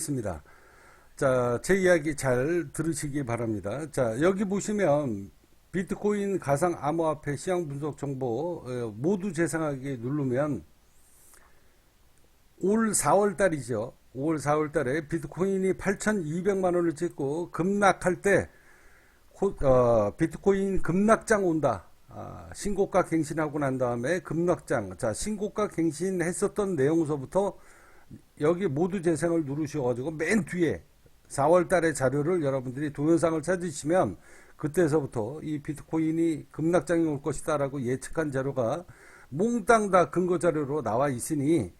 하겠습니다. 자, 제 이야기 잘 들으시기 바랍니다. 자, 여기 보시면 비트코인 가상 암호화폐 시장 분석 정보 모두 재생하기 누르면 올 4월 달이죠. 5월 4월 달에 비트코인이 8,200만 원을 찍고 급락할 때 비트코인 급락장 온다. 신고가 갱신하고 난 다음에 급락장. 자, 신고가 갱신했었던 내용서부터 여기 모두 재생을 누르셔가지고 맨 뒤에 4월 달의 자료를 여러분들이 동영상을 찾으시면 그때서부터 이 비트코인이 급락장이 올 것이다 라고 예측한 자료가 몽땅 다 근거 자료로 나와 있으니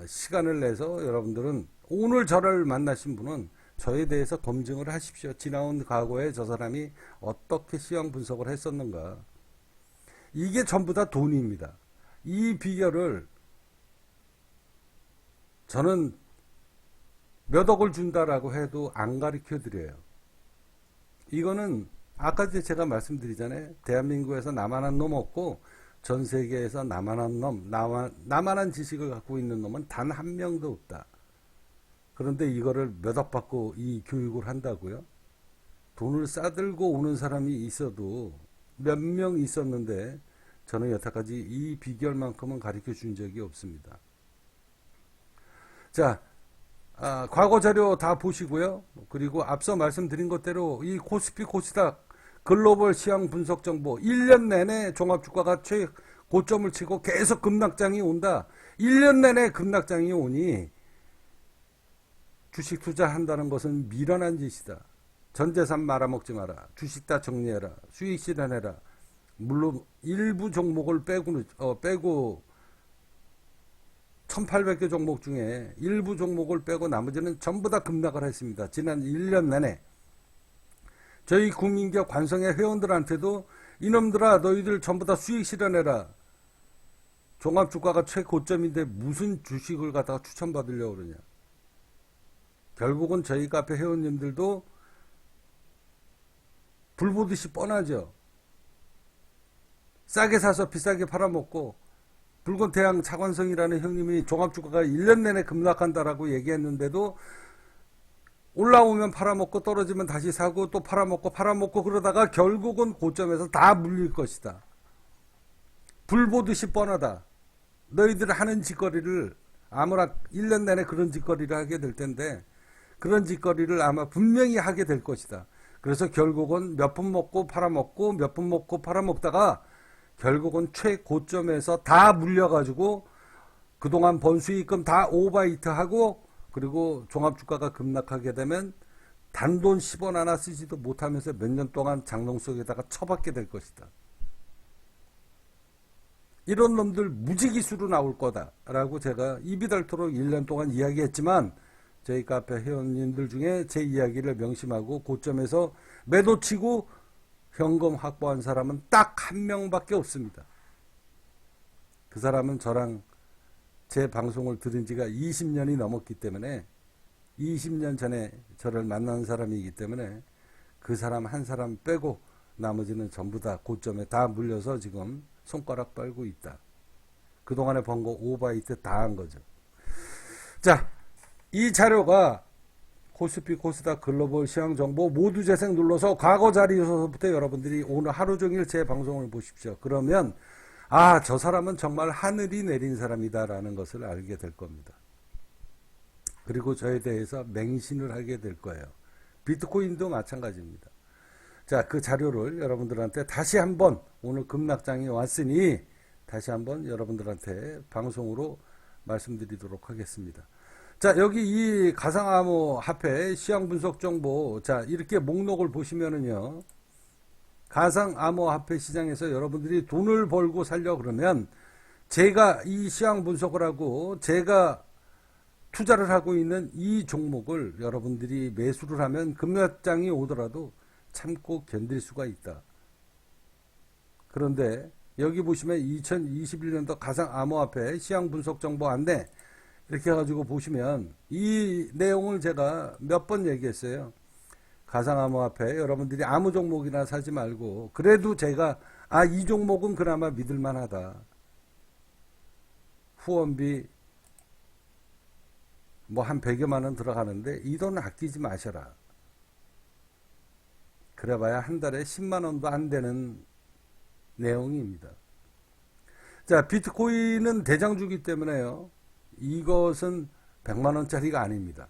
시간을 내서 여러분들은 오늘 저를 만나신 분은 저에 대해서 검증을 하십시오. 지나온 과거에 저 사람이 어떻게 시황 분석을 했었는가. 이게 전부 다 돈입니다. 이 비결을 저는 몇 억을 준다라고 해도 안 가르쳐 드려요. 이거는 아까 제가 말씀드리잖아요. 대한민국에서 나만한 놈 없고 전 세계에서 나만한 놈, 나만한 지식을 갖고 있는 놈은 단 한 명도 없다. 그런데 이거를 몇 억 받고 이 교육을 한다고요? 돈을 싸들고 오는 사람이 있어도 몇 명 있었는데 저는 여태까지 이 비결만큼은 가르쳐 준 적이 없습니다. 자, 과거 자료 다 보시고요. 그리고 앞서 말씀드린 것대로 이 코스피 코스닥 글로벌 시황 분석 정보 1년 내내 종합주가가 최고점을 치고 계속 급락장이 온다. 1년 내내 급락장이 오니 주식 투자한다는 것은 미련한 짓이다. 전재산 말아먹지 마라. 주식 다 정리해라. 수익 실현해라. 물론 일부 종목을 빼고 1800개 종목 중에 일부 종목을 빼고 나머지는 전부 다 급락을 했습니다. 지난 1년 내내. 저희 국민기업 관성의 회원들한테도 이놈들아 너희들 전부 다 수익 실현해라. 종합주가가 최고점인데 무슨 주식을 갖다가 추천받으려고 그러냐. 결국은 저희 카페 회원님들도 불보듯이 뻔하죠. 싸게 사서 비싸게 팔아먹고 붉은 태양 차관성이라는 형님이 종합주가가 1년 내내 급락한다라고 얘기했는데도 올라오면 팔아먹고 떨어지면 다시 사고 또 팔아먹고 그러다가 결국은 고점에서 다 물릴 것이다. 불보듯이 뻔하다. 너희들 하는 짓거리를 아무나 1년 내내 그런 짓거리를 하게 될 텐데 그런 짓거리를 아마 분명히 하게 될 것이다. 그래서 결국은 몇 푼 먹고 팔아먹고 몇 푼 먹고 팔아먹다가 결국은 최고점에서 다 물려가지고 그동안 번 수익금 다 오버히트하고 그리고 종합주가가 급락하게 되면 단돈 10원 하나 쓰지도 못하면서 몇 년 동안 장롱 속에다가 처박게 될 것이다. 이런 놈들 무지기수로 나올 거다라고 제가 입이 닳도록 1년 동안 이야기했지만 저희 카페 회원님들 중에 제 이야기를 명심하고 고점에서 매도치고 현금 확보한 사람은 딱 한 명밖에 없습니다. 그 사람은 저랑 제 방송을 들은 지가 20년이 넘었기 때문에 20년 전에 저를 만난 사람이기 때문에 그 사람 한 사람 빼고 나머지는 전부 다 고점에 다 물려서 지금 손가락 빨고 있다. 그동안에 번 거 오버히트 다 한 거죠. 자, 이 자료가 코스피 코스닥 글로벌 시황 정보 모두 재생 눌러서 과거 자리에서부터 여러분들이 오늘 하루 종일 제 방송을 보십시오. 그러면 저 사람은 정말 하늘이 내린 사람이다라는 것을 알게 될 겁니다. 그리고 저에 대해서 맹신을 하게 될 거예요. 비트코인도 마찬가지입니다. 자, 그 자료를 여러분들한테 다시 한번 오늘 급락장이 왔으니 다시 한번 여러분들한테 방송으로 말씀드리도록 하겠습니다. 자, 여기 이 가상암호화폐 시황 분석 정보, 자, 이렇게 목록을 보시면은요, 가상암호화폐 시장에서 여러분들이 돈을 벌고 살려 그러면 제가 이 시황 분석을 하고 제가 투자를 하고 있는 이 종목을 여러분들이 매수를 하면 급락장이 오더라도 참고 견딜 수가 있다. 그런데 여기 보시면 2021년도 가상암호화폐 시황 분석 정보 안내 이렇게 해가지고 보시면 이 내용을 제가 몇 번 얘기했어요. 가상암호화폐 여러분들이 아무 종목이나 사지 말고 그래도 제가 이 종목은 그나마 믿을만하다. 후원비 뭐 한 100여만 원 들어가는데 이 돈 아끼지 마셔라. 그래봐야 한 달에 10만 원도 안 되는 내용입니다. 자, 비트코인은 대장주기 때문에요. 이것은 100만 원짜리가 아닙니다.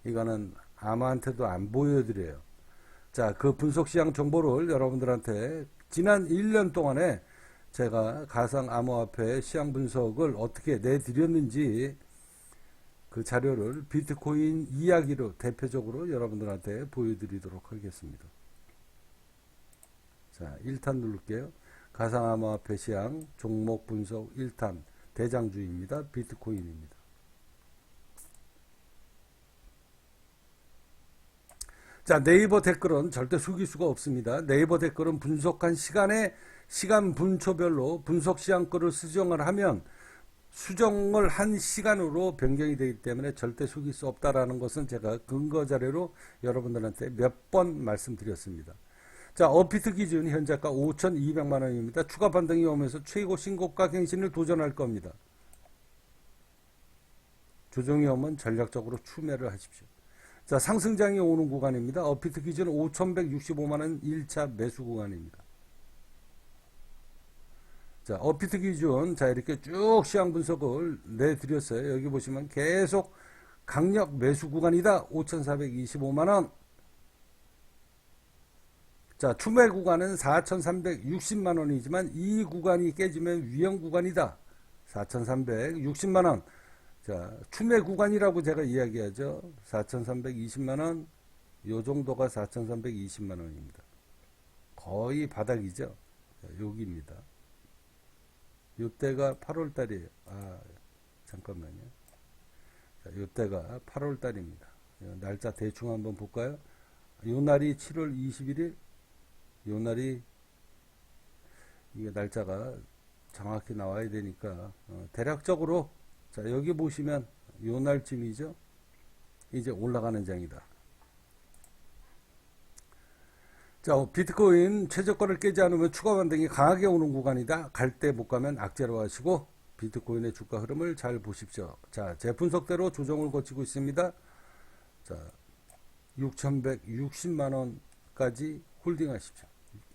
이거는 아무한테도 안 보여드려요. 자, 그 분석시장 정보를 여러분들한테 지난 1년 동안에 제가 가상 암호화폐 시장 분석을 어떻게 내드렸는지 그 자료를 비트코인 이야기로 대표적으로 여러분들한테 보여드리도록 하겠습니다. 자, 1탄 누를게요. 가상 암호화폐 시장 종목 분석 1탄 대장주입니다. 비트코인입니다. 자, 네이버 댓글은 절대 속일 수가 없습니다. 네이버 댓글은 분석한 시간에 시간 분초별로 분석 시장 거를 수정을 하면 수정을 한 시간으로 변경이 되기 때문에 절대 속일 수 없다라는 것은 제가 근거 자료로 여러분들한테 몇 번 말씀드렸습니다. 자, 업비트 기준 현재가 5,200만 원입니다. 추가 반등이 오면서 최고 신고가 갱신을 도전할 겁니다. 조정이 오면 전략적으로 추매를 하십시오. 자, 상승장이 오는 구간입니다. 업비트 기준 5,165만 원 1차 매수 구간입니다. 자, 업비트 기준, 자, 이렇게 쭉 시장 분석을 내드렸어요. 여기 보시면 계속 강력 매수 구간이다. 5,425만원. 자, 추매 구간은 4,360만원이지만 이 구간이 깨지면 위험 구간이다. 4,360만원. 자, 추매 구간이라고 제가 이야기하죠. 4,320만원. 요 정도가 4,320만원입니다. 거의 바닥이죠. 자, 여기입니다. 요때가 8월달이에요. 아, 잠깐만요. 자, 요때가 8월달입니다. 날짜 대충 한번 볼까요? 요 날이 7월 21일. 요 날이 이게 날짜가 정확히 나와야 되니까 대략적으로 자, 여기 보시면 요 날쯤이죠. 이제 올라가는 장이다. 자, 비트코인 최저가를 깨지 않으면 추가 반등이 강하게 오는 구간이다. 갈 때 못 가면 악재로 하시고 비트코인의 주가 흐름을 잘 보십시오. 자, 제 분석대로 조정을 거치고 있습니다. 자, 6,160만원까지 홀딩하십시오.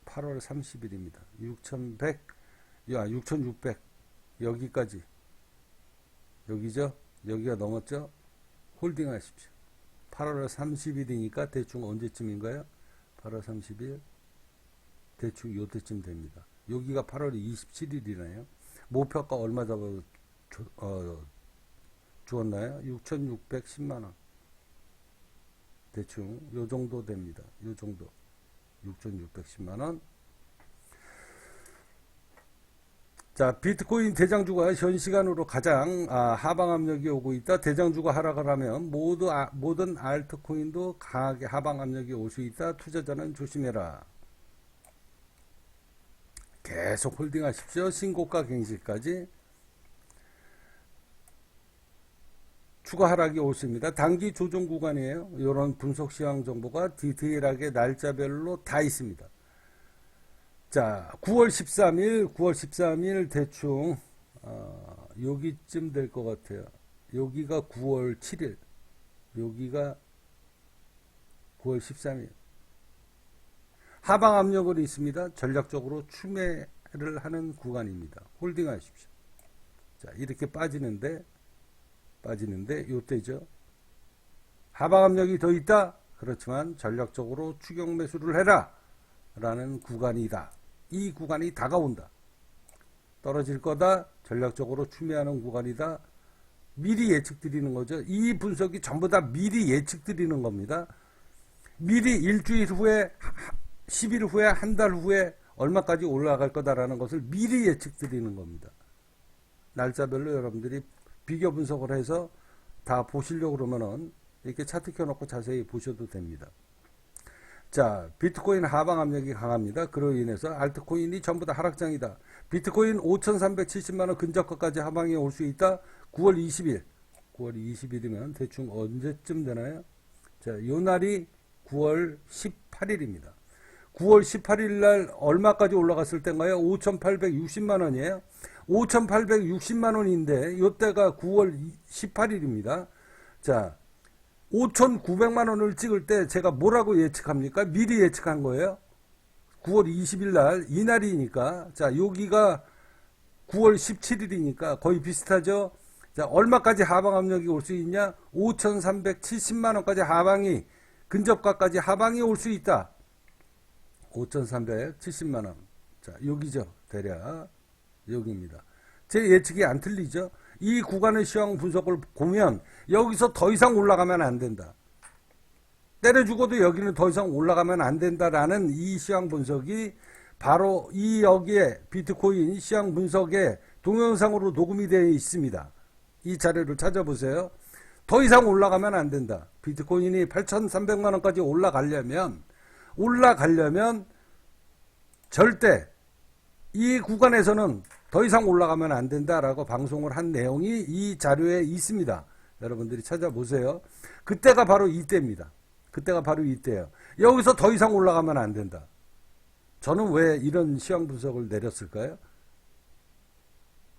8월 30일입니다. 6,600 여기까지 여기죠? 여기가 넘었죠? 홀딩하십시오. 8월 30일이니까 대충 언제쯤인가요? 8월 30일 대충 요때쯤 됩니다. 여기가 8월 27일이나요? 목표가 얼마 주었나요? 6,610만원 대충 요 정도 됩니다. 요 정도 6,610만원. 자, 비트코인 대장주가 현 시간으로 가장 하방 압력이 오고 있다. 대장주가 하락을 하면 모든 알트코인도 강하게 하방 압력이 올 수 있다. 투자자는 조심해라. 계속 홀딩하십시오. 신고가 갱신까지. 추가 하락이 옳습니다. 단기 조정 구간이에요. 이런 분석 시황 정보가 디테일하게 날짜별로 다 있습니다. 자, 9월 13일 대충 여기쯤 될 것 같아요. 여기가 9월 7일, 여기가 9월 13일. 하방 압력은 있습니다. 전략적으로 추매를 하는 구간입니다. 홀딩하십시오. 자, 이렇게 빠지는데 요때죠. 하방 압력이 더 있다. 그렇지만 전략적으로 추격 매수를 해라 라는 구간이다. 이 구간이 다가온다. 떨어질 거다. 전략적으로 추매하는 구간이다. 미리 예측 드리는 거죠. 이 분석이 전부 다 미리 예측 드리는 겁니다. 미리 일주일 후에 10일 후에 한 달 후에 얼마까지 올라갈 거다라는 것을 미리 예측 드리는 겁니다. 날짜별로 여러분들이 비교 분석을 해서 다 보시려고 그러면은 이렇게 차트 켜놓고 자세히 보셔도 됩니다. 자, 비트코인 하방 압력이 강합니다. 그로 인해서 알트코인이 전부 다 하락장이다. 비트코인 5,370만원 근저가까지 하방이 올 수 있다. 9월 20일. 9월 20일이면 대충 언제쯤 되나요? 자, 요 날이 9월 18일입니다. 9월 18일 날 얼마까지 올라갔을 때인가요? 5,860만원이에요. 5,860만원인데 요때가 9월 18일입니다. 자, 5,900만 원을 찍을 때 제가 뭐라고 예측합니까? 미리 예측한 거예요. 9월 20일 날, 이날이니까. 자, 여기가 9월 17일이니까 거의 비슷하죠? 자, 얼마까지 하방 압력이 올 수 있냐? 5,370만 원까지 하방이, 근접가까지 하방이 올 수 있다. 5,370만 원. 자, 여기죠. 대략. 여기입니다. 제 예측이 안 틀리죠? 이 구간의 시황 분석을 보면 여기서 더 이상 올라가면 안 된다. 때려 죽어도 여기는 더 이상 올라가면 안 된다라는 이 시황 분석이 바로 이 여기에 비트코인 시황 분석에 동영상으로 녹음이 되어 있습니다. 이 자료를 찾아보세요. 더 이상 올라가면 안 된다. 비트코인이 8,300만 원까지 올라가려면 절대 이 구간에서는 더 이상 올라가면 안 된다라고 방송을 한 내용이 이 자료에 있습니다. 여러분들이 찾아보세요. 그때가 바로 이때입니다. 그때가 바로 이때예요. 여기서 더 이상 올라가면 안 된다. 저는 왜 이런 시황 분석을 내렸을까요?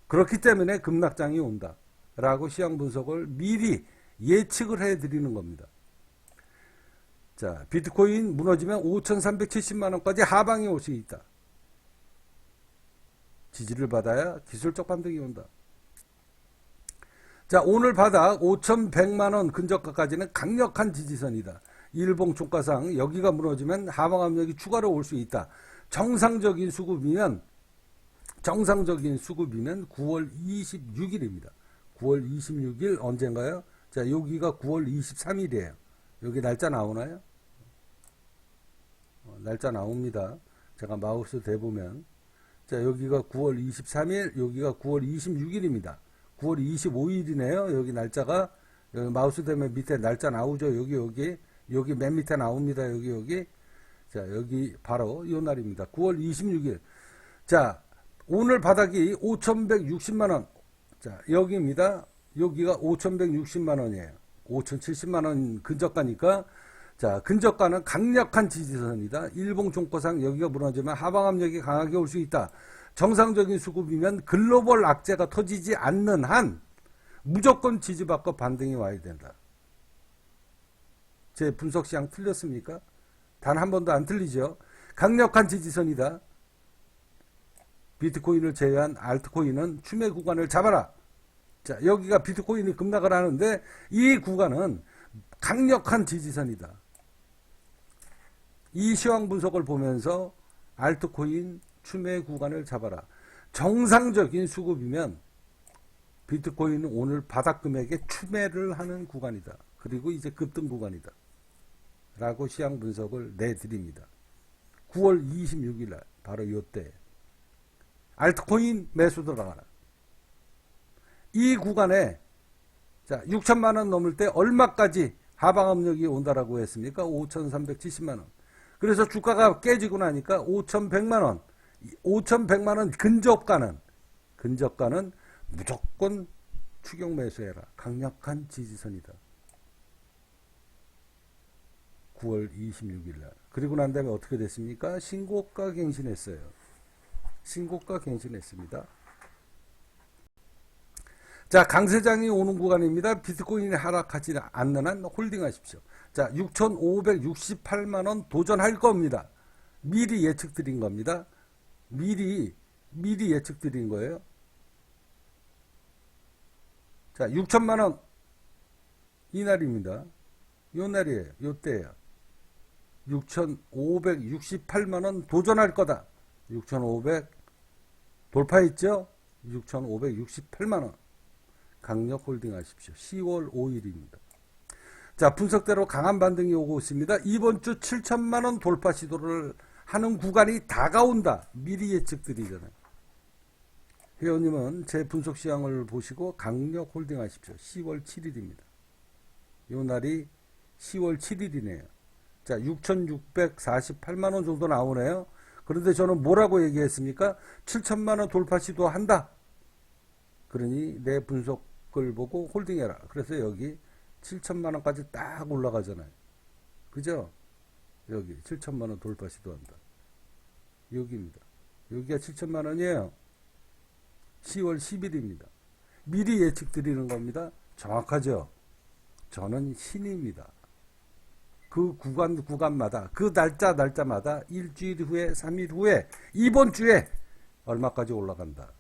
그렇기 때문에 급락장이 온다 라고 시황 분석을 미리 예측을 해드리는 겁니다. 자, 비트코인 무너지면 5,370만 원까지 하방이 올 수 있다. 지지를 받아야 기술적 반등이 온다. 자, 오늘 바닥 5,100만 원 근저가까지는 강력한 지지선이다. 일봉 종가상 여기가 무너지면 하방 압력이 추가로 올 수 있다. 정상적인 수급이면 9월 26일입니다. 9월 26일 언젠가요? 자, 여기가 9월 23일이에요. 여기 날짜 나오나요? 날짜 나옵니다. 제가 마우스 대보면 자, 여기가 9월 23일, 여기가 9월 26일입니다. 9월 25일이네요. 여기 날짜가 여기 마우스 대면 밑에 날짜 나오죠. 여기 맨 밑에 나옵니다. 여기. 자, 여기 바로 이 날입니다. 9월 26일. 자, 오늘 바닥이 5,160만 원. 자, 여기입니다. 여기가 5,160만 원이에요. 5,070만 원 근저가니까 자, 근저가는 강력한 지지선이다. 일봉 종가상 여기가 무너지면 하방 압력이 강하게 올 수 있다. 정상적인 수급이면 글로벌 악재가 터지지 않는 한 무조건 지지받고 반등이 와야 된다. 제 분석 시향 틀렸습니까? 단 한 번도 안 틀리죠. 강력한 지지선이다. 비트코인을 제외한 알트코인은 추매 구간을 잡아라. 자, 여기가 비트코인이 급락을 하는데 이 구간은 강력한 지지선이다. 이 시황 분석을 보면서 알트코인 추매 구간을 잡아라. 정상적인 수급이면 비트코인은 오늘 바닥 금액에 추매를 하는 구간이다. 그리고 이제 급등 구간이다. 라고 시황 분석을 내드립니다. 9월 26일 날 바로 이때 알트코인 매수 들어가라. 이 구간에 자 6천만 원 넘을 때 얼마까지 하방 압력이 온다라고 했습니까? 5,370만 원. 그래서 주가가 깨지고 나니까 5,100만 원. 5,100만 원 근접가는 무조건 추격 매수해라. 강력한 지지선이다. 9월 26일 날. 그리고 난 다음에 어떻게 됐습니까? 신고가 갱신했어요. 신고가 갱신했습니다. 자, 강세장이 오는 구간입니다. 비트코인이 하락하지 않는 한 홀딩하십시오. 자, 6,568만 원 도전할 겁니다. 미리 예측 드린 겁니다. 미리 예측 드린 거예요. 자, 6천만 원 이 날입니다. 요 날이에요. 요 때예요. 6,568만 원 도전할 거다. 6,500 돌파했죠? 6,568만 원. 강력 홀딩 하십시오. 10월 5일입니다. 자, 분석대로 강한 반등이 오고 있습니다. 이번 주 7천만 원 돌파 시도를 하는 구간이 다가온다. 미리 예측 드리잖아요. 회원님은 제 분석 시황을 보시고 강력 홀딩 하십시오. 10월 7일입니다. 요 날이 10월 7일이네요. 자, 6,648만 원 정도 나오네요. 그런데 저는 뭐라고 얘기했습니까? 7천만 원 돌파 시도한다. 그러니 내 분석을 보고 홀딩해라. 그래서 여기 7천만 원까지 딱 올라가잖아요. 그죠? 여기 7천만 원 돌파 시도한다. 여기입니다. 여기가 7천만 원이에요. 10월 10일입니다. 미리 예측 드리는 겁니다. 정확하죠? 저는 신입니다. 그 구간마다 그 날짜마다 일주일 후에 3일 후에 이번 주에 얼마까지 올라간다.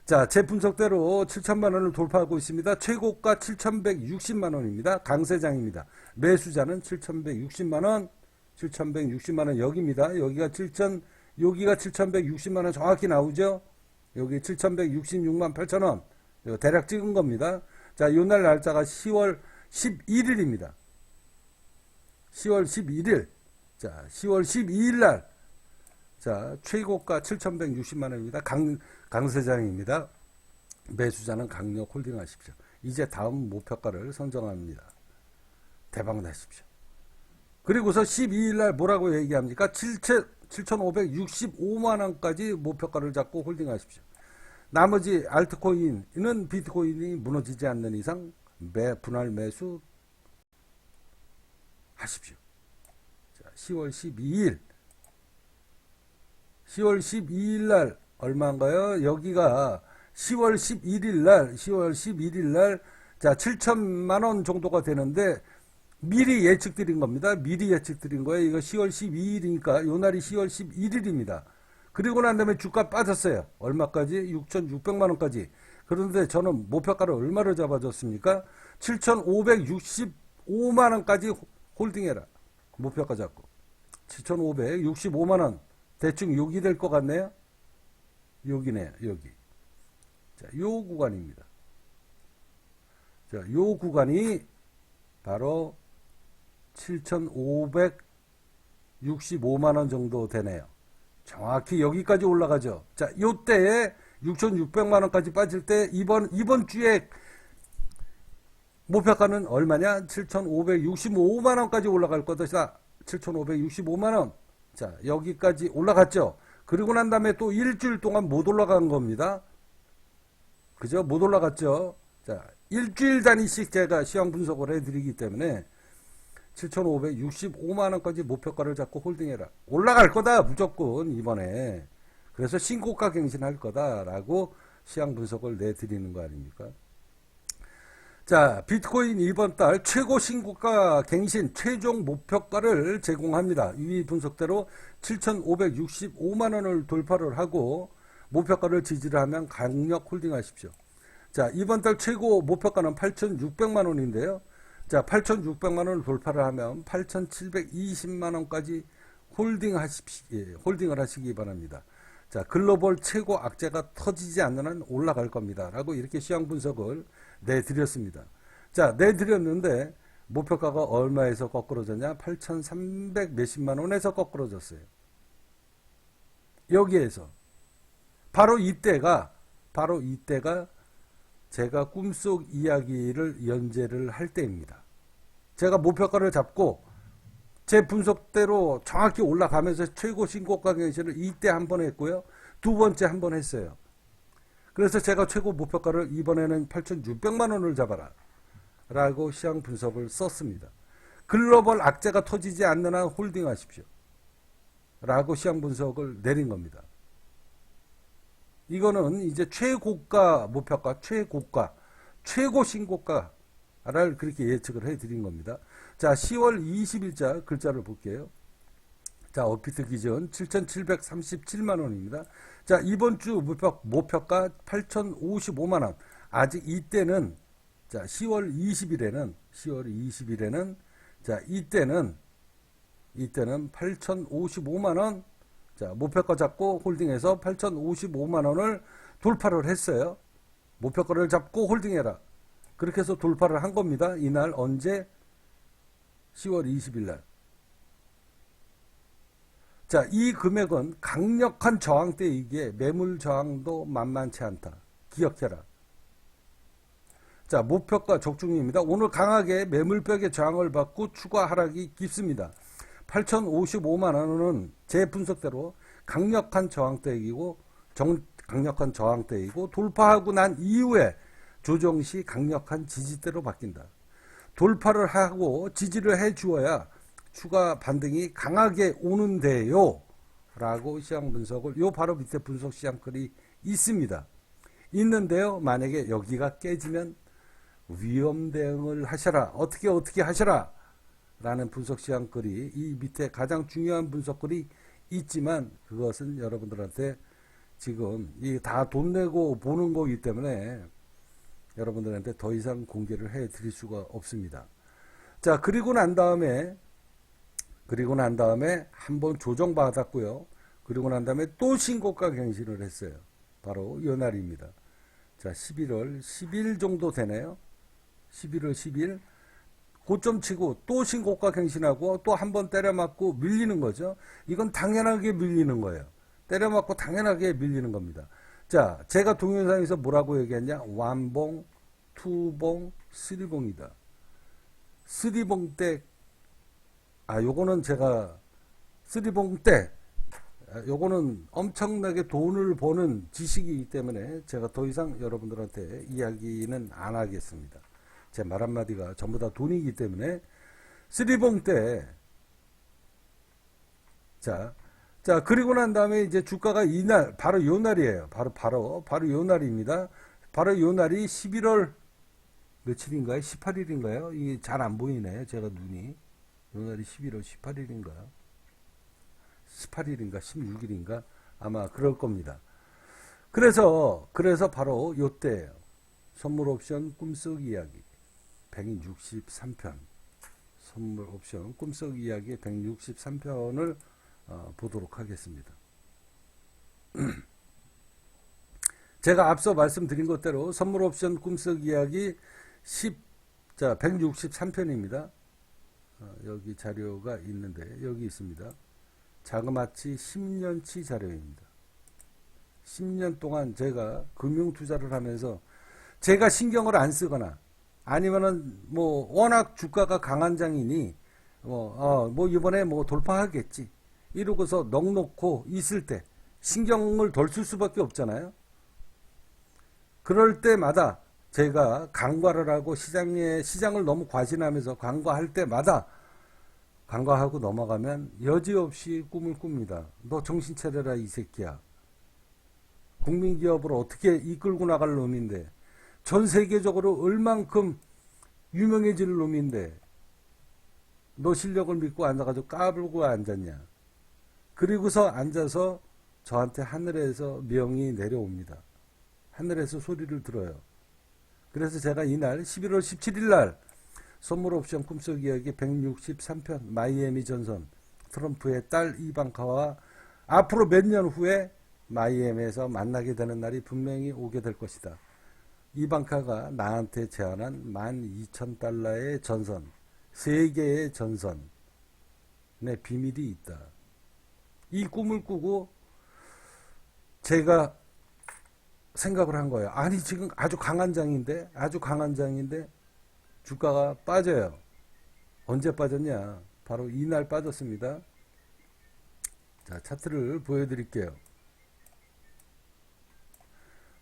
자, 제 분석대로 7천만 원을 돌파하고 있습니다. 최고가 7,160만 원입니다. 강세장입니다. 매수자는 7,160만 원, 7,160만 원 여기입니다. 여기가 7,160만 원 정확히 나오죠. 여기 7,166만 8천 원. 대략 찍은 겁니다. 자, 요날 날짜가 10월 11일입니다. 10월 11일. 자, 10월 12일 날. 자, 최고가 7,160만 원입니다. 강세장입니다. 매수자는 강력 홀딩 하십시오. 이제 다음 목표가를 선정합니다. 대박 나십시오. 그리고서 12일 날 뭐라고 얘기합니까? 7,565만 원까지 목표가를 잡고 홀딩 하십시오. 나머지 알트코인은 비트코인이 무너지지 않는 이상 분할 매수 하십시오. 자, 10월 12일 날 얼마인가요? 여기가 10월 11일 날 자, 7천만 원 정도가 되는데 미리 예측드린 겁니다. 미리 예측드린 거예요. 이거 10월 12일이니까 요 날이 10월 11일입니다. 그리고 난 다음에 주가 빠졌어요. 얼마까지? 6,600만 원까지. 그런데 저는 목표가를 얼마로 잡아줬습니까? 7,565만 원까지 홀딩해라. 목표가 잡고. 7,565만 원. 대충 여기 될 것 같네요. 여기네요. 여기. 자, 요 구간입니다. 자, 요 구간이 바로 7,565만 원 정도 되네요. 정확히 여기까지 올라가죠. 자, 요때에 6,600만 원까지 빠질 때 이번 주에 목표가는 얼마냐? 7,565만 원까지 올라갈 것이다. 7,565만 원. 자, 여기까지 올라갔죠. 그리고 난 다음에 또 일주일 동안 못 올라간 겁니다. 그죠? 못 올라갔죠. 자, 일주일 단위씩 제가 시황 분석을 해드리기 때문에 7,565만 원까지 목표가를 잡고 홀딩해라. 올라갈 거다 무조건 이번에. 그래서 신고가 갱신할 거다라고 시황 분석을 내드리는 거 아닙니까? 자, 비트코인 이번 달 최고 신고가 갱신 최종 목표가를 제공합니다. 이 분석대로 7,565만 원을 돌파를 하고 목표가를 지지를 하면 강력 홀딩하십시오. 자, 이번 달 최고 목표가는 8,600만 원인데요. 자, 8,600만 원을 돌파를 하면 8,720만 원까지 홀딩을 하시기 바랍니다. 자, 글로벌 최고 악재가 터지지 않는 한 올라갈 겁니다. 라고 이렇게 시황 분석을 내드렸습니다. 자, 내드렸는데 목표가가 얼마에서 거꾸로졌냐? 8,300 몇십만 원에서 거꾸로졌어요. 여기에서 바로 이때가 제가 꿈속 이야기를 연재를 할 때입니다. 제가 목표가를 잡고 제 분석대로 정확히 올라가면서 최고 신고가 갱신을 이때 한 번 했고요. 두 번째 한 번 했어요. 그래서 제가 최고 목표가를 이번에는 8,600만 원을 잡아라 라고 시황 분석을 썼습니다. 글로벌 악재가 터지지 않는 한 홀딩하십시오 라고 시황 분석을 내린 겁니다. 이거는 이제 최고가 목표가, 최고 신고가를 그렇게 예측을 해드린 겁니다. 자, 10월 20일자 글자를 볼게요. 자, 업비트 기준 7,737만 원입니다. 자, 이번 주 목표가 8,055만 원. 아직 이때는, 자, 10월 20일에는, 자, 이때는 8,055만 원. 자, 목표가 잡고 홀딩해서 8,055만 원을 돌파를 했어요. 목표가를 잡고 홀딩해라. 그렇게 해서 돌파를 한 겁니다. 이날 언제? 10월 20일 날. 자, 이 금액은 강력한 저항대이기에 매물 저항도 만만치 않다. 기억해라. 자, 목표가 적중입니다. 오늘 강하게 매물벽의 저항을 받고 추가 하락이 깊습니다. 8,055만 원은 제 분석대로 강력한 저항대이고 돌파하고 난 이후에 조정시 강력한 지지대로 바뀐다. 돌파를 하고 지지를 해 주어야 추가 반등이 강하게 오는데요 라고 시장 분석을 요 바로 밑에 분석 시장 글이 있습니다. 있는데요, 만약에 여기가 깨지면 위험 대응을 하셔라. 어떻게 하셔라. 라는 분석 시황글이 이 밑에 가장 중요한 분석글이 있지만 그것은 여러분들한테 지금 이 다 돈 내고 보는 거기 때문에 여러분들한테 더 이상 공개를 해 드릴 수가 없습니다. 자, 그리고 난 다음에 한번 조정받았고요. 그리고 난 다음에 또 신고가 갱신을 했어요. 바로 이 날입니다. 자, 11월 10일 정도 되네요. 11월 10일 고점 치고 또 신고가 갱신하고 또 한 번 때려맞고 밀리는 거죠. 이건 당연하게 밀리는 거예요. 때려맞고 당연하게 밀리는 겁니다. 자, 제가 동영상에서 뭐라고 얘기했냐? 완봉, 투봉, 쓰리봉이다. 쓰리봉 때, 요거는 제가 쓰리봉 때, 요거는 엄청나게 돈을 버는 지식이기 때문에 제가 더 이상 여러분들한테 이야기는 안 하겠습니다. 제 말 한마디가 전부 다 돈이기 때문에 쓰리봉 때, 자, 그리고 난 다음에 이제 주가가 이날, 바로 요 날이에요. 바로 요 날입니다. 바로 요 날이 11월 며칠인가요? 18일인가요? 이게 잘 안 보이네. 제가 눈이. 요 날이 11월 18일인가요? 18일인가? 16일인가? 아마 그럴 겁니다. 그래서 바로 요 때예요. 선물 옵션 꿈속 이야기 163편. 선물 옵션 꿈속 이야기 163편을 보도록 하겠습니다. 제가 앞서 말씀드린 것대로 선물 옵션 꿈속 이야기 163편입니다. 여기 자료가 있는데 여기 있습니다. 자그마치 10년치 자료입니다. 10년 동안 제가 금융투자를 하면서 제가 신경을 안 쓰거나 아니면은 뭐 워낙 주가가 강한 장이니 뭐 이번에 뭐 돌파하겠지 이러고서 넉넉고 있을 때 신경을 덜 쓸 수밖에 없잖아요. 그럴 때마다 제가 강과를 하고 시장을 너무 과신하면서 강과할 때마다 강과하고 넘어가면 여지없이 꿈을 꿉니다. 너 정신 차려라 이 새끼야. 국민기업을 어떻게 이끌고 나갈 놈인데 전 세계적으로 얼만큼 유명해질 놈인데 너 실력을 믿고 앉아가지고 까불고 앉았냐. 그리고서 앉아서 저한테 하늘에서 명이 내려옵니다. 하늘에서 소리를 들어요. 그래서 제가 이날 11월 17일 날 선물 옵션 꿈속 이야기 163편 마이애미 전선 트럼프의 딸 이방카와 앞으로 몇 년 후에 마이애미에서 만나게 되는 날이 분명히 오게 될 것이다. 이방카가 나한테 제안한 12,000달러의 전선, 세계의 전선의 비밀이 있다. 이 꿈을 꾸고 제가 생각을 한 거예요. 아니 지금 아주 강한 장인데 주가가 빠져요. 언제 빠졌냐? 바로 이날 빠졌습니다. 자, 차트를 보여드릴게요.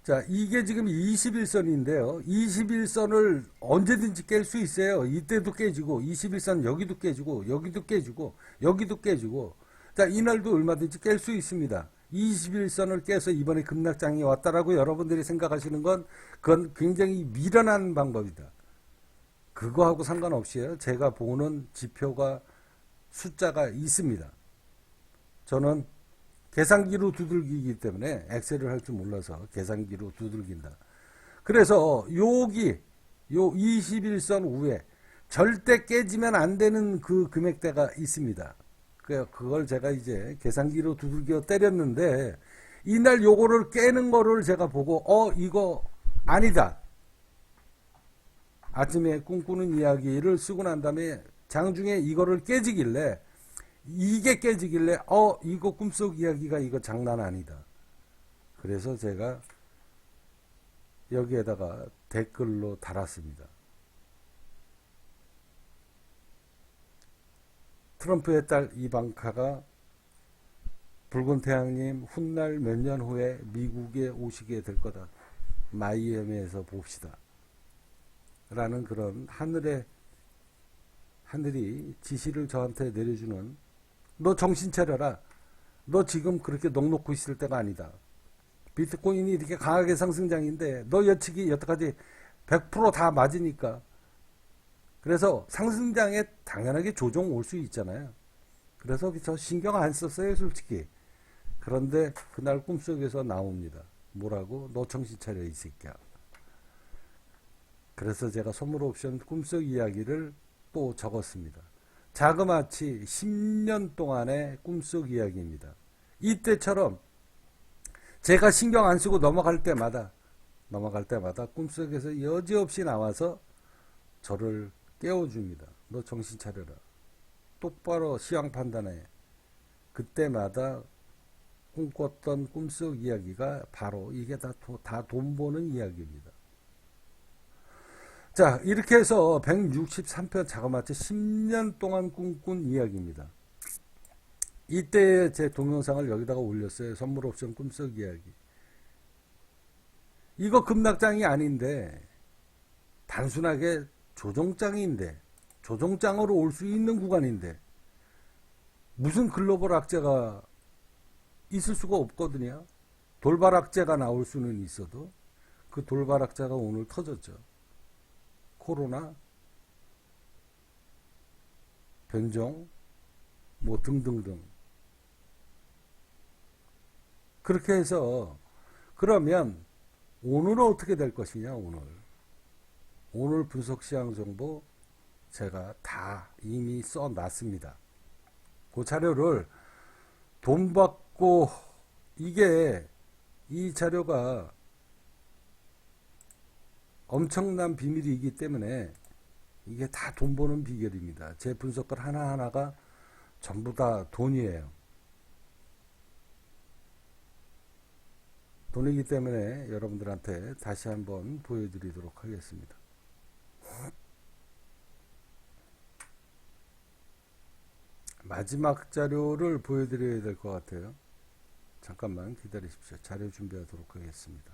자, 이게 지금 21선인데요. 21선을 언제든지 깰 수 있어요. 이때도 깨지고, 21선 여기도 깨지고, 여기도 깨지고, 여기도 깨지고. 자, 이날도 얼마든지 깰 수 있습니다. 21선을 깨서 이번에 급락장이 왔다라고 여러분들이 생각하시는 건 그건 굉장히 미련한 방법이다. 그거하고 상관없이요. 제가 보는 지표가 숫자가 있습니다. 저는 계산기로 두들기기 때문에 엑셀을 할 줄 몰라서 계산기로 두들긴다. 그래서 여기 요 21선 후에 절대 깨지면 안 되는 그 금액대가 있습니다. 그걸 제가 이제 계산기로 두들겨 때렸는데 이날 요거를 깨는 거를 제가 보고 이거 아니다. 아침에 꿈꾸는 이야기를 쓰고 난 다음에 장중에 이거를 깨지길래 이게 깨지길래 이거 꿈속 이야기가 이거 장난 아니다. 그래서 제가 여기에다가 댓글로 달았습니다. 트럼프의 딸 이방카가 붉은 태양님 훗날 몇 년 후에 미국에 오시게 될 거다. 마이애미에서 봅시다. 라는 그런 하늘이 지시를 저한테 내려주는 너 정신 차려라. 너 지금 그렇게 넋놓고 있을 때가 아니다. 비트코인이 이렇게 강하게 상승장인데 너 여태까지 100%다 맞으니까. 그래서 상승장에 당연하게 조정 올 수 있잖아요. 그래서 저 신경 안 썼어요, 솔직히. 그런데 그날 꿈속에서 나옵니다. 뭐라고? 너 정신 차려, 이 새끼야. 그래서 제가 선물 옵션 꿈속 이야기를 또 적었습니다. 자그마치 10년 동안의 꿈속 이야기입니다. 이때처럼 제가 신경 안 쓰고 넘어갈 때마다 꿈속에서 여지없이 나와서 저를 깨워줍니다. 너 정신 차려라. 똑바로 시황 판단해. 그때마다 꿈꿨던 꿈속 이야기가 바로 이게 다 돈 버는 이야기입니다. 자, 이렇게 해서 163편 자그마치 10년 동안 꿈꾼 이야기입니다. 이때 제 동영상을 여기다가 올렸어요. 선물 옵션 꿈속 이야기. 이거 급락장이 아닌데 단순하게 조정장인데 조정장으로 올 수 있는 구간인데 무슨 글로벌 악재가 있을 수가 없거든요. 돌발 악재가 나올 수는 있어도 그 돌발 악재가 오늘 터졌죠. 코로나, 변종, 뭐 등등등. 그렇게 해서 그러면 오늘은 어떻게 될 것이냐. 오늘 분석시황 정보 제가 다 이미 써놨습니다. 그 자료를 돈 받고 이 자료가 엄청난 비밀이기 때문에 이게 다 돈 버는 비결입니다. 제 분석글 하나하나가 전부 다 돈이에요. 돈이기 때문에 여러분들한테 다시 한번 보여드리도록 하겠습니다. 마지막 자료를 보여드려야 될 것 같아요. 잠깐만 기다리십시오. 자료 준비하도록 하겠습니다.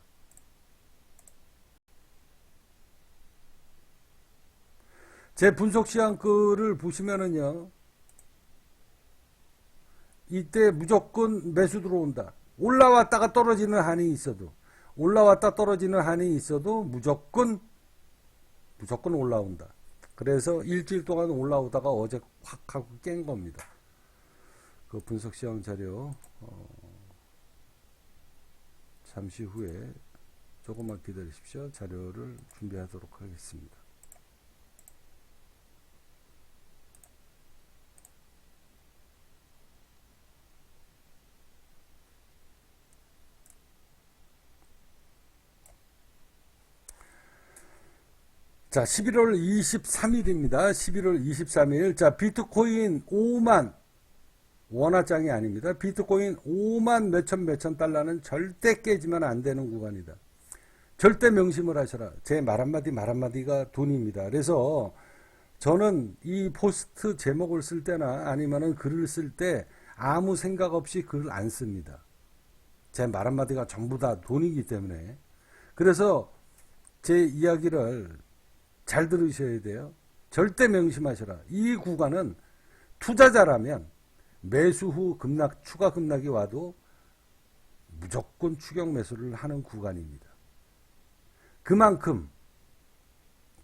제 분석시황 글을 보시면은요, 이때 무조건 매수 들어온다. 올라왔다가 떨어지는 한이 있어도 무조건 올라온다. 그래서 일주일 동안 올라오다가 어제 확 하고 깬 겁니다. 그 분석시황 자료 잠시 후에 조금만 기다리십시오. 자료를 준비하도록 하겠습니다. 자, 11월 23일입니다. 11월 23일. 자, 비트코인 5만 원화장이 아닙니다. 비트코인 5만 몇천 달러는 절대 깨지면 안 되는 구간이다. 절대 명심을 하셔라. 제 말 한마디가 돈입니다. 그래서 저는 이 포스트 제목을 쓸 때나 아니면은 글을 쓸 때 아무 생각 없이 글을 안 씁니다. 제 말 한마디가 전부 다 돈이기 때문에. 그래서 제 이야기를 잘 들으셔야 돼요. 절대 명심하셔라. 이 구간은 투자자라면 매수 후 추가 급락이 와도 무조건 추격 매수를 하는 구간입니다. 그만큼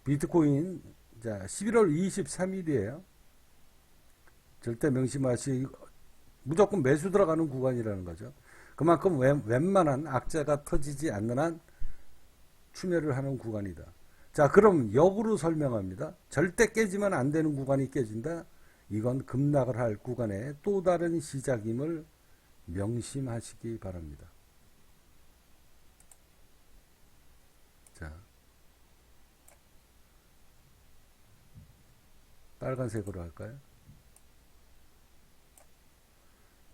비트코인 11월 23일이에요. 절대 명심하시고 무조건 매수 들어가는 구간이라는 거죠. 그만큼 웬만한 악재가 터지지 않는 한 추멸을 하는 구간이다. 자, 그럼 역으로 설명합니다. 절대 깨지면 안 되는 구간이 깨진다. 이건 급락을 할 구간의 또 다른 시작임을 명심하시기 바랍니다. 자, 빨간색으로 할까요?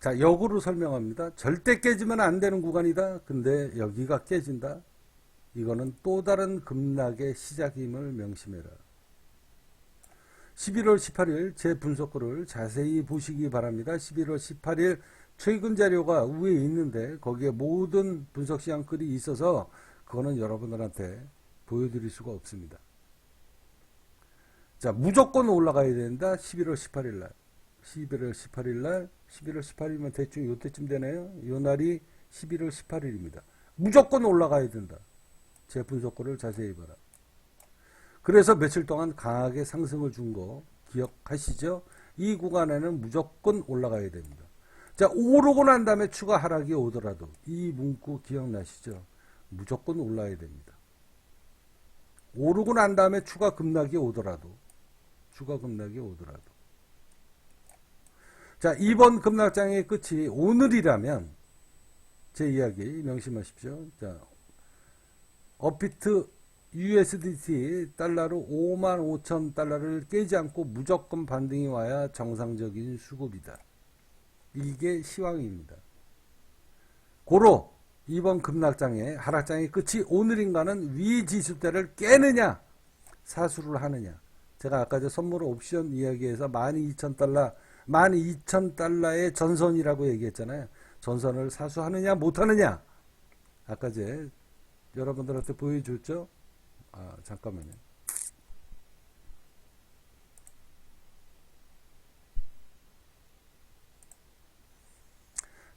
자, 역으로 설명합니다. 절대 깨지면 안 되는 구간이다. 근데 여기가 깨진다. 이거는 또 다른 급락의 시작임을 명심해라. 11월 18일 제 분석글을 자세히 보시기 바랍니다. 11월 18일 최근 자료가 위에 있는데 거기에 모든 분석시황 글이 있어서 그거는 여러분들한테 보여드릴 수가 없습니다. 자, 무조건 올라가야 된다. 11월 18일 날. 11월 18일 날, 11월 18일이면 대충 요때쯤 되네요. 요 날이 11월 18일입니다. 무조건 올라가야 된다. 제 분석글을 자세히 봐라. 그래서 며칠 동안 강하게 상승을 준 거 기억하시죠? 이 구간에는 무조건 올라가야 됩니다. 자, 오르고 난 다음에 추가 하락이 오더라도 이 문구 기억나시죠? 무조건 올라야 됩니다. 오르고 난 다음에 추가 급락이 오더라도 자, 이번 급락장의 끝이 오늘이라면 제 이야기 명심하십시오. 자, 업비트 USDT 달러로 55,000달러를 깨지 않고 무조건 반등이 와야 정상적인 수급이다. 이게 시황입니다. 고로 이번 급락장의 하락장의 끝이 오늘인가는 위 지수대를 깨느냐 사수를 하느냐. 제가 아까 선물 옵션 이야기에서 12,000달러 12,000달러의 전선이라고 얘기했잖아요. 전선을 사수하느냐 못하느냐. 아까 여러분들한테 보여줬죠? 잠깐만요.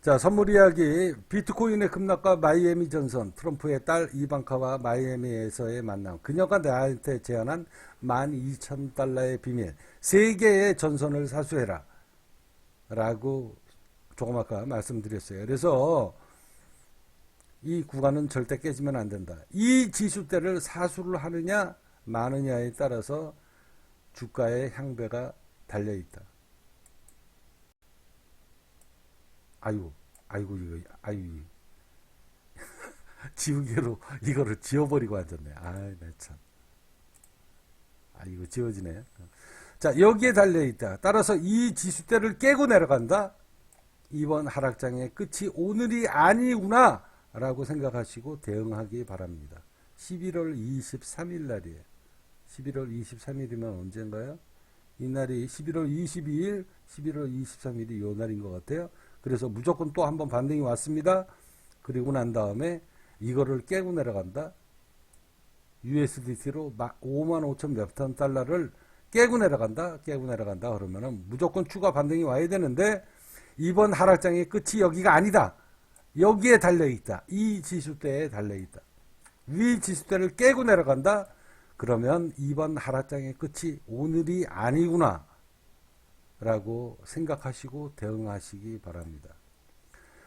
자, 선물 이야기. 비트코인의 급락과 마이애미 전선, 트럼프의 딸 이방카와 마이애미에서의 만남. 그녀가 나한테 제안한 12,000달러의 비밀. 3개의 전선을 사수해라. 라고 조금 아까 말씀드렸어요. 그래서 이 구간은 절대 깨지면 안 된다. 이 지수대를 사수를 하느냐 마느냐에 따라서 주가의 향배가 달려있다. 아이고, 지우개로 이거를 지워버리고 앉았네. 나 참. 이거 지워지네. 자, 여기에 달려있다. 따라서 이 지수대를 깨고 내려간다. 이번 하락장의 끝이 오늘이 아니구나 라고 생각하시고 대응하기 바랍니다. 11월 23일 날이에요. 11월 23일이면 언젠가요? 이날이 11월 22일, 11월 23일이 요 날인 것 같아요. 그래서 무조건 또 한번 반등이 왔습니다. 그리고 난 다음에 이거를 깨고 내려간다. USDT로 55,000 몇 천 달러를 깨고 내려간다. 그러면은 무조건 추가 반등이 와야 되는데 이번 하락장의 끝이 여기가 아니다. 여기에 달려있다. 이 지수대에 달려있다. 위 지수대를 깨고 내려간다. 그러면 이번 하락장의 끝이 오늘이 아니구나 라고 생각하시고 대응하시기 바랍니다.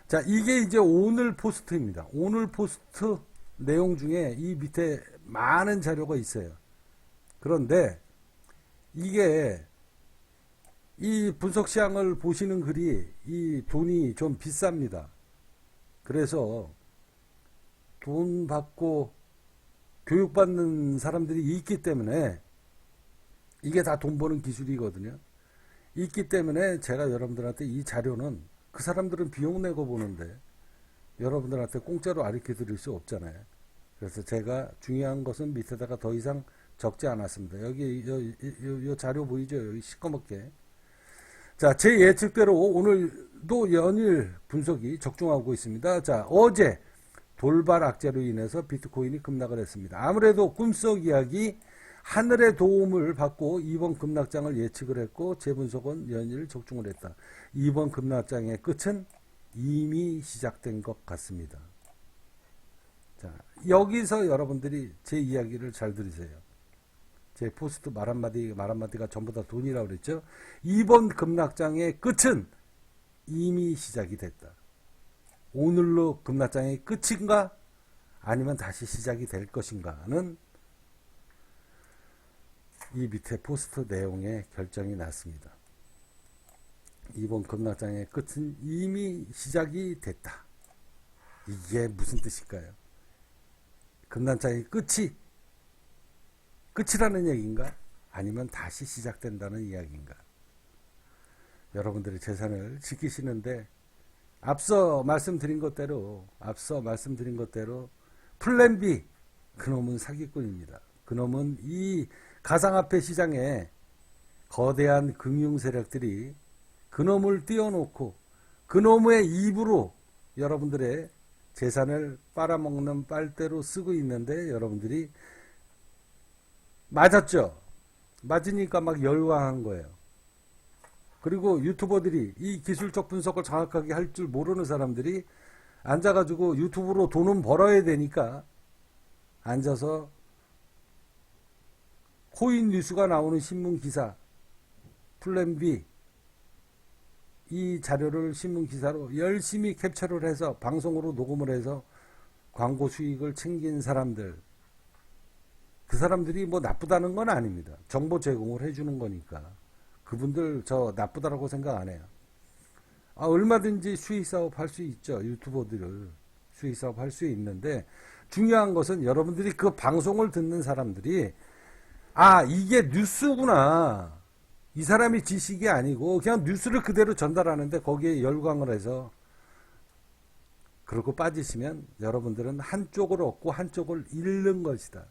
자, 이게 이제 오늘 포스트입니다. 오늘 포스트 내용 중에 이 밑에 많은 자료가 있어요. 그런데 이게 이 분석시황을 보시는 글이 이 돈이 좀 비쌉니다. 그래서 돈 받고 교육받는 사람들이 있기 때문에 이게 다 돈 버는 기술이거든요. 있기 때문에 제가 여러분들한테 이 자료는 그 사람들은 비용 내고 보는데 여러분들한테 공짜로 가르쳐 드릴 수 없잖아요. 그래서 제가 중요한 것은 밑에다가 더 이상 적지 않았습니다. 여기 요 자료 보이죠? 여기 시꺼멓게. 자, 제 예측대로 오늘도 연일 분석이 적중하고 있습니다. 자, 어제 돌발 악재로 인해서 비트코인이 급락을 했습니다. 아무래도 꿈속 이야기 하늘의 도움을 받고 이번 급락장을 예측을 했고 제 분석은 연일 적중을 했다. 이번 급락장의 끝은 이미 시작된 것 같습니다. 자, 여기서 여러분들이 제 이야기를 잘 들으세요. 제 포스트 말 한마디가 전부 다 돈이라고 그랬죠. 이번 급락장의 끝은 이미 시작이 됐다. 오늘로 급락장의 끝인가 아니면 다시 시작이 될 것인가는 이 밑에 포스트 내용에 결정이 났습니다. 이번 급락장의 끝은 이미 시작이 됐다. 이게 무슨 뜻일까요? 급락장의 끝이라는 얘기인가? 아니면 다시 시작된다는 이야기인가? 여러분들의 재산을 지키시는데 앞서 말씀드린 것대로 플랜 B 그놈은 사기꾼입니다. 그놈은 이 가상화폐 시장에 거대한 금융 세력들이 그놈을 띄워놓고 그놈의 입으로 여러분들의 재산을 빨아먹는 빨대로 쓰고 있는데 여러분들이 맞았죠. 맞으니까 막 열광한 거예요. 그리고 유튜버들이 이 기술적 분석을 정확하게 할 줄 모르는 사람들이 앉아가지고 유튜브로 돈은 벌어야 되니까 앉아서 코인 뉴스가 나오는 신문 기사, 플랜 B, 이 자료를 신문 기사로 열심히 캡처를 해서 방송으로 녹음을 해서 광고 수익을 챙긴 사람들, 그 사람들이 뭐 나쁘다는 건 아닙니다. 정보 제공을 해주는 거니까. 그분들 저 나쁘다라고 생각 안 해요. 얼마든지 수익사업 할 수 있죠. 유튜버들을 수익사업 할 수 있는데, 중요한 것은 여러분들이 그 방송을 듣는 사람들이 이게 뉴스구나, 이 사람이 지식이 아니고 그냥 뉴스를 그대로 전달하는데 거기에 열광을 해서 그러고 빠지시면 여러분들은 한쪽을 얻고 한쪽을 잃는 것이다.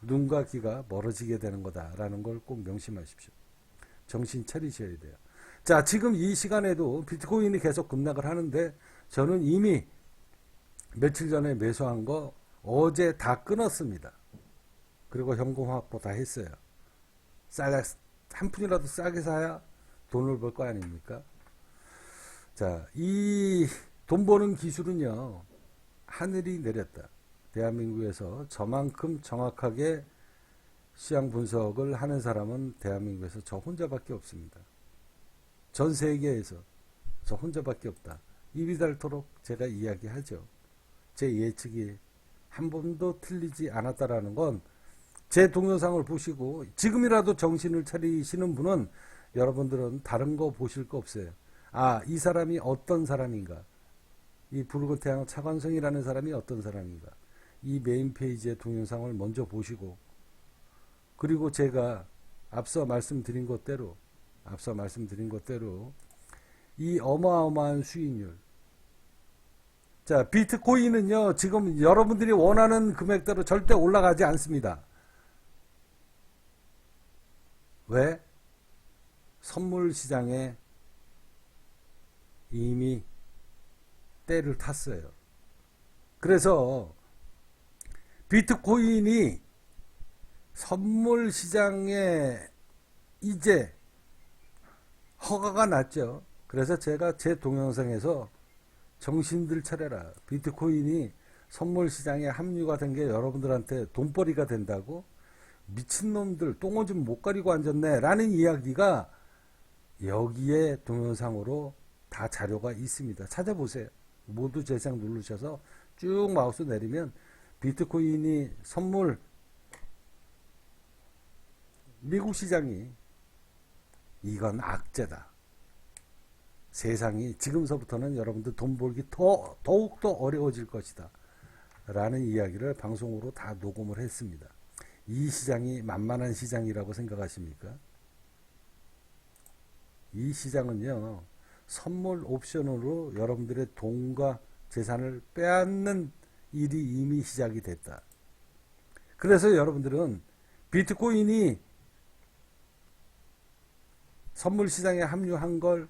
눈과 귀가 멀어지게 되는 거다라는 걸 꼭 명심하십시오. 정신 차리셔야 돼요. 자, 지금 이 시간에도 비트코인이 계속 급락을 하는데 저는 이미 며칠 전에 매수한 거 어제 다 끊었습니다. 그리고 현금 확보 다 했어요. 한 푼이라도 싸게 사야 돈을 벌 거 아닙니까? 자, 이 돈 버는 기술은요, 하늘이 내렸다. 대한민국에서 저만큼 정확하게 시장 분석을 하는 사람은 대한민국에서 저 혼자밖에 없습니다. 전 세계에서 저 혼자밖에 없다. 입이 닳도록 제가 이야기하죠. 제 예측이 한 번도 틀리지 않았다라는 건 제 동영상을 보시고 지금이라도 정신을 차리시는 분은 여러분들은 다른 거 보실 거 없어요. 이 사람이 어떤 사람인가, 이 붉은 태양 차관성이라는 사람이 어떤 사람인가, 이 메인 페이지의 동영상을 먼저 보시고, 그리고 제가 앞서 말씀드린 것대로 이 어마어마한 수익률, 자, 비트코인은요 지금 여러분들이 원하는 금액대로 절대 올라가지 않습니다. 왜? 선물 시장에 이미 때를 탔어요. 그래서 비트코인이 선물 시장에 이제 허가가 났죠. 그래서 제가 제 동영상에서 정신들 차려라, 비트코인이 선물 시장에 합류가 된 게 여러분들한테 돈벌이가 된다고? 미친놈들 똥오줌 못 가리고 앉았네 라는 이야기가 여기에 동영상으로 다 자료가 있습니다. 찾아보세요. 모두 재생 누르셔서 쭉 마우스 내리면 비트코인이 선물, 미국 시장이 이건 악재다, 세상이 지금서부터는 여러분들 돈 벌기 더욱더 어려워질 것이다 라는 이야기를 방송으로 다 녹음을 했습니다. 이 시장이 만만한 시장이라고 생각하십니까? 이 시장은요, 선물 옵션으로 여러분들의 돈과 재산을 빼앗는 일이 이미 시작이 됐다. 그래서 여러분들은 비트코인이 선물 시장에 합류한 걸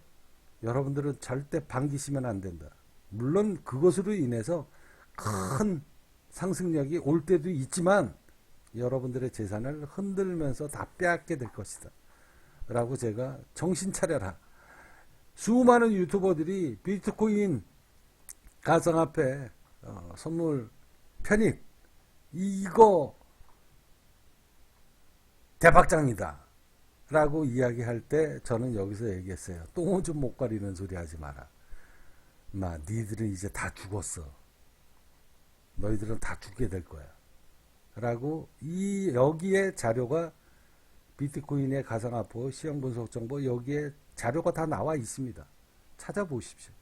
여러분들은 절대 반기시면 안 된다. 물론 그것으로 인해서 큰 상승력이 올 때도 있지만 여러분들의 재산을 흔들면서 다 빼앗게 될 것이다 라고 제가 정신 차려라. 수많은 유튜버들이 비트코인 가상화폐 선물 편입 이거 대박장이다 라고 이야기할 때 저는 여기서 얘기했어요. 똥오줌 못 가리는 소리 하지 마라. 니들은 이제 다 죽었어. 너희들은 다 죽게 될 거야 라고 여기에 자료가 비트코인의 가상화폐 시황 분석 정보 여기에 자료가 다 나와 있습니다. 찾아보십시오.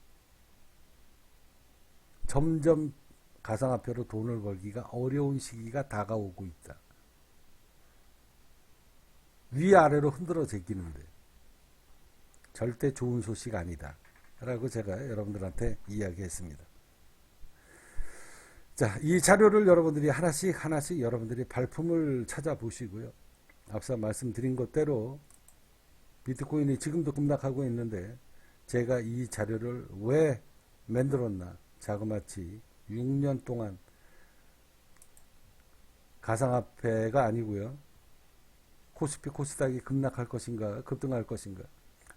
점점 가상화폐로 돈을 벌기가 어려운 시기가 다가오고 있다. 위아래로 흔들어 제끼는데 절대 좋은 소식 아니다 라고 제가 여러분들한테 이야기했습니다. 자, 이 자료를 여러분들이 하나씩 여러분들이 발품을 찾아보시고요. 앞서 말씀드린 것대로 비트코인이 지금도 급락하고 있는데 제가 이 자료를 왜 만들었나, 자그마치 6년 동안 가상화폐가 아니고요, 코스피 코스닥이 급락할 것인가 급등할 것인가,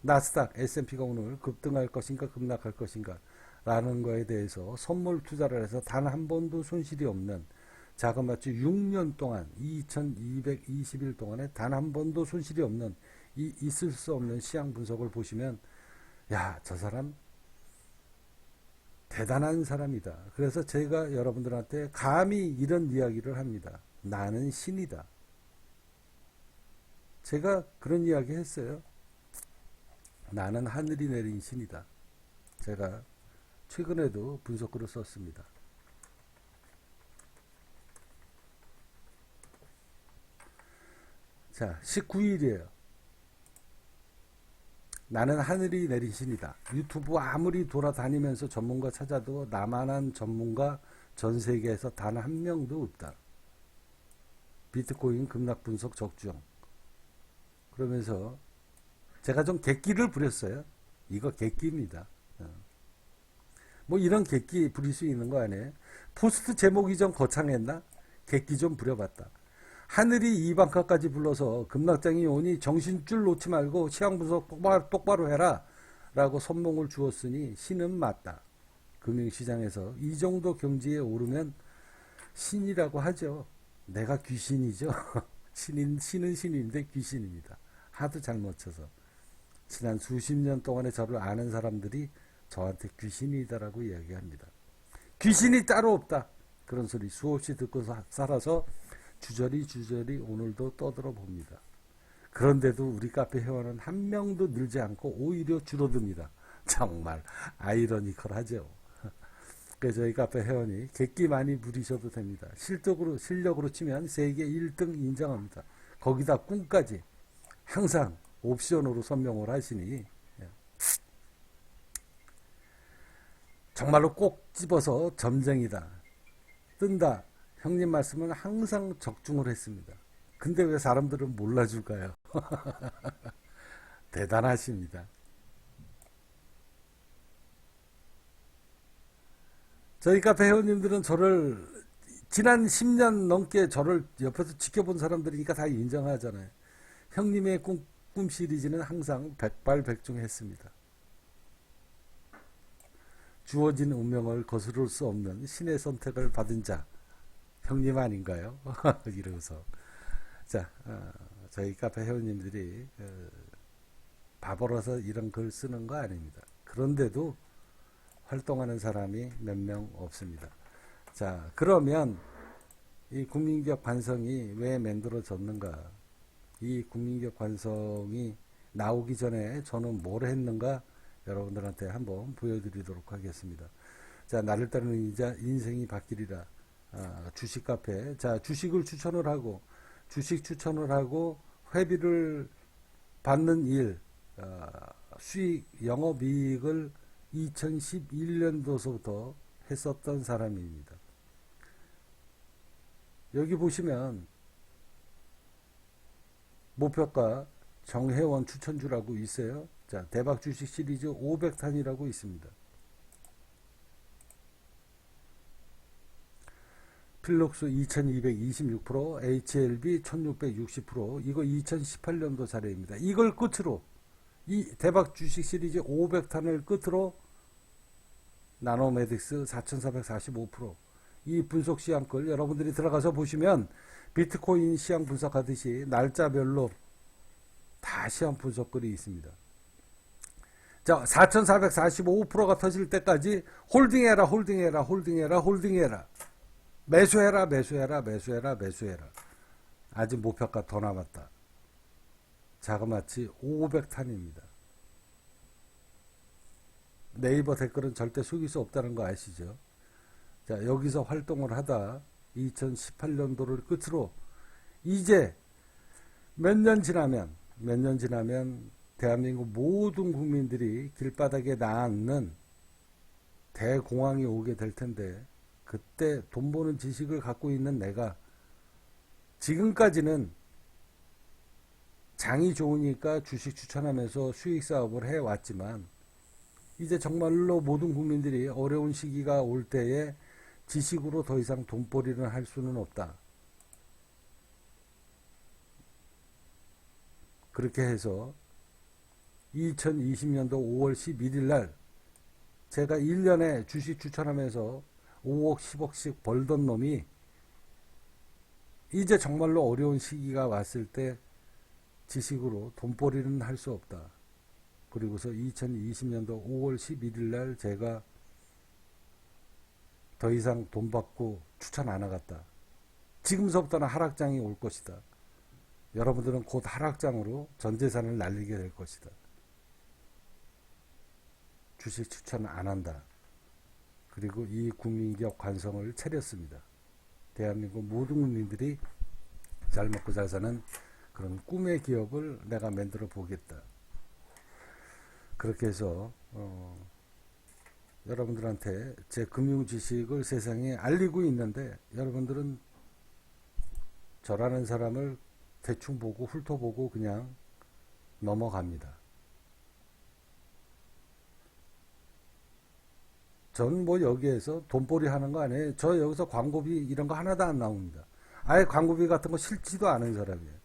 나스닥 S&P가 오늘 급등할 것인가 급락할 것인가 라는 거에 대해서 선물 투자를 해서 단 한 번도 손실이 없는 자그마치 6년 동안 2220일 동안에 단 한 번도 손실이 없는 있을 수 없는 시향 분석을 보시면 야, 저 사람 대단한 사람이다. 그래서 제가 여러분들한테 감히 이런 이야기를 합니다. 나는 신이다. 제가 그런 이야기 했어요. 나는 하늘이 내린 신이다. 제가 최근에도 분석글을 썼습니다. 자, 19일이에요. 나는 하늘이 내린 신이다. 유튜브 아무리 돌아다니면서 전문가 찾아도 나만한 전문가 전 세계에서 단 한 명도 없다. 비트코인 급락 분석 적중. 그러면서 제가 좀 객기를 부렸어요. 이거 객기입니다. 뭐 이런 객기 부릴 수 있는 거 아니에요? 포스트 제목이 좀 거창했나? 객기 좀 부려봤다. 하늘이 이방카까지 불러서 급락장이 오니 정신줄 놓지 말고 시황 분석 똑바로 해라 라고 선몽을 주었으니 신은 맞다. 금융시장에서 이 정도 경지에 오르면 신이라고 하죠. 내가 귀신이죠. 신은 신인데 귀신입니다. 하도 잘못 쳐서. 지난 수십 년 동안에 저를 아는 사람들이 저한테 귀신이다라고 이야기합니다. 귀신이 따로 없다. 그런 소리 수없이 듣고 살아서 주저리 오늘도 떠들어 봅니다. 그런데도 우리 카페 회원은 한 명도 늘지 않고 오히려 줄어듭니다. 정말 아이러니컬하죠. 그래서 저희 카페 회원이 객기 많이 부리셔도 됩니다. 실력으로 치면 세계 1등 인정합니다. 거기다 꿈까지 항상 옵션으로 선명을 하시니 정말로 꼭 집어서 점쟁이다. 뜬다. 형님 말씀은 항상 적중을 했습니다. 근데 왜 사람들은 몰라줄까요? 대단하십니다. 저희 카페 회원님들은 저를 지난 10년 넘게 저를 옆에서 지켜본 사람들이니까 다 인정하잖아요. 형님의 꿈 시리즈는 항상 백발백중했습니다. 주어진 운명을 거스를 수 없는 신의 선택을 받은 자 형님 아닌가요? 이러면서 자, 저희 카페 회원님들이 바보라서 이런 글 쓰는 거 아닙니다. 그런데도 활동하는 사람이 몇 명 없습니다. 자, 그러면 이 국민적 관성이 왜 만들어졌는가? 이 국민적 관성이 나오기 전에 저는 뭘 했는가? 여러분들한테 한번 보여드리도록 하겠습니다. 자, 나를 따르는 이자 인생이 바뀌리라. 주식 카페. 자, 주식을 추천을 하고, 주식 추천을 하고, 회비를 받는 일, 수익, 영업이익을 2011년도서부터 했었던 사람입니다. 여기 보시면, 목표가 정혜원 추천주라고 있어요. 자, 대박 주식 시리즈 500탄이라고 있습니다. 필록스 2226%, HLB 1660%, 이거 2018년도 자료입니다. 이걸 끝으로, 이 대박 주식 시리즈 500탄을 끝으로, 나노메딕스 4445%, 이 분석 시향글 여러분들이 들어가서 보시면, 비트코인 시향 분석하듯이 날짜별로 다 시향 분석글이 있습니다. 자, 4445%가 터질 때까지 홀딩해라. 매수해라. 아직 목표가 더 남았다. 자그마치 500탄입니다. 네이버 댓글은 절대 속일 수 없다는 거 아시죠? 자, 여기서 활동을 하다 2018년도를 끝으로 이제 몇 년 지나면 대한민국 모든 국민들이 길바닥에 나앉는 대공황이 오게 될 텐데, 그때 돈 버는 지식을 갖고 있는 내가 지금까지는 장이 좋으니까 주식 추천하면서 수익 사업을 해왔지만, 이제 정말로 모든 국민들이 어려운 시기가 올 때에 지식으로 더 이상 돈벌이를 할 수는 없다. 그렇게 해서 2020년도 5월 11일 날 제가 1년에 주식 추천하면서 5억 10억씩 벌던 놈이 이제 정말로 어려운 시기가 왔을 때 지식으로 돈벌이는 할 수 없다. 그리고서 2020년도 5월 11일 날 제가 더 이상 돈 받고 추천 안 하겠다. 지금서부터는 하락장이 올 것이다. 여러분들은 곧 하락장으로 전 재산을 날리게 될 것이다. 주식 추천 안 한다. 그리고 이 국민기업 관성을 차렸습니다. 대한민국 모든 국민들이 잘 먹고 잘 사는 그런 꿈의 기업을 내가 만들어 보겠다. 그렇게 해서 여러분들한테 제 금융 지식을 세상에 알리고 있는데 여러분들은 저라는 사람을 대충 보고 훑어보고 그냥 넘어갑니다. 전 뭐 여기에서 돈벌이 하는 거 아니에요. 저 여기서 광고비 이런 거 하나도 안 나옵니다. 아예 광고비 같은 거 싫지도 않은 사람이에요.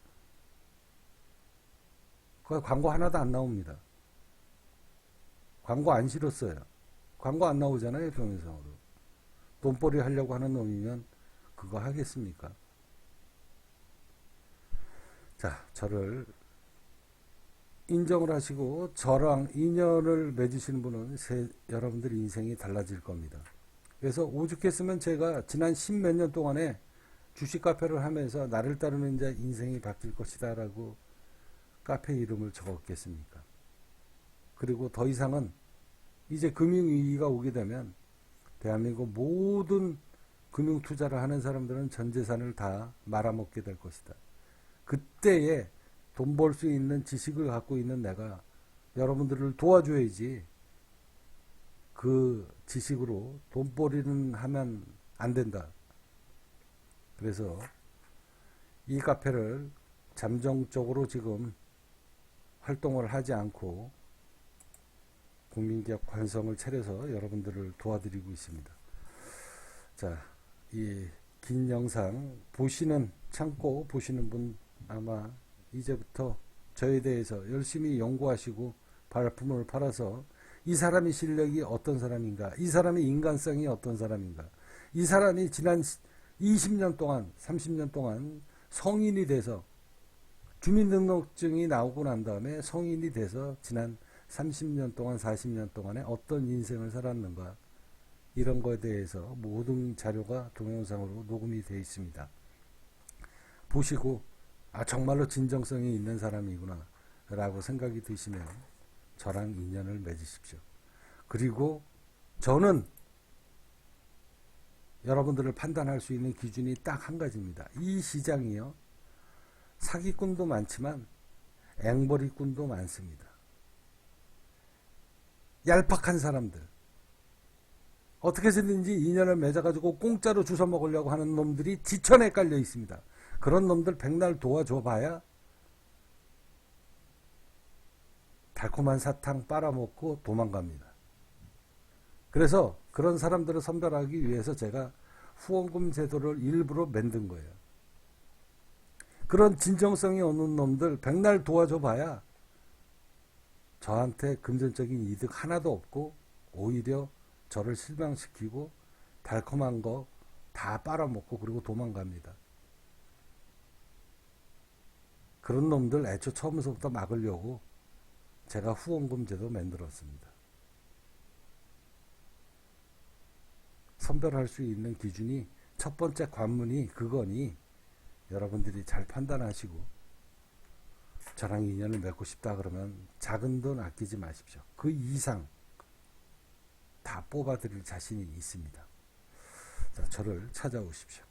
그 광고 하나도 안 나옵니다. 광고 안 싫었어요. 광고 안 나오잖아요, 동영상으로. 돈벌이 하려고 하는 놈이면 그거 하겠습니까? 자, 저를 인정을 하시고 저랑 인연을 맺으시는 분은 여러분들 인생이 달라질 겁니다. 그래서 오죽했으면 제가 지난 10몇 년 동안에 주식 카페를 하면서 나를 따르는 자 인생이 바뀔 것이다 라고 카페 이름을 적었겠습니까? 그리고 더 이상은 이제 금융위기가 오게 되면 대한민국 모든 금융투자를 하는 사람들은 전 재산을 다 말아먹게 될 것이다. 그때에 돈 벌 수 있는 지식을 갖고 있는 내가 여러분들을 도와줘야지 그 지식으로 돈벌이는 하면 안 된다. 그래서 이 카페를 잠정적으로 지금 활동을 하지 않고 국민기업 관성을 차려서 여러분들을 도와드리고 있습니다. 자, 이 긴 영상 참고 보시는 분 아마 이제부터 저에 대해서 열심히 연구하시고 발품을 팔아서 이 사람의 실력이 어떤 사람인가, 이 사람의 인간성이 어떤 사람인가, 이 사람이 지난 20년 동안 30년 동안 성인이 돼서 주민등록증이 나오고 난 다음에 성인이 돼서 지난 30년 동안 40년 동안에 어떤 인생을 살았는가, 이런 거에 대해서 모든 자료가 동영상으로 녹음이 되어 있습니다. 보시고 정말로 진정성이 있는 사람이구나 라고 생각이 드시면 저랑 인연을 맺으십시오. 그리고 저는 여러분들을 판단할 수 있는 기준이 딱 한 가지입니다. 이 시장이요, 사기꾼도 많지만 앵벌이꾼도 많습니다. 얄팍한 사람들, 어떻게 해서든지 인연을 맺어가지고 공짜로 주워 먹으려고 하는 놈들이 지천에 깔려 있습니다. 그런 놈들 백날 도와줘 봐야 달콤한 사탕 빨아먹고 도망갑니다. 그래서 그런 사람들을 선별하기 위해서 제가 후원금 제도를 일부러 만든 거예요. 그런 진정성이 없는 놈들 백날 도와줘 봐야 저한테 금전적인 이득 하나도 없고 오히려 저를 실망시키고 달콤한 거 다 빨아먹고 그리고 도망갑니다. 그런 놈들 애초 처음부터 막으려고 제가 후원금 제도 만들었습니다. 선별할 수 있는 기준이 첫 번째 관문이 그거니 여러분들이 잘 판단하시고 저랑 인연을 맺고 싶다 그러면 작은 돈 아끼지 마십시오. 그 이상 다 뽑아드릴 자신이 있습니다. 자, 저를 찾아오십시오.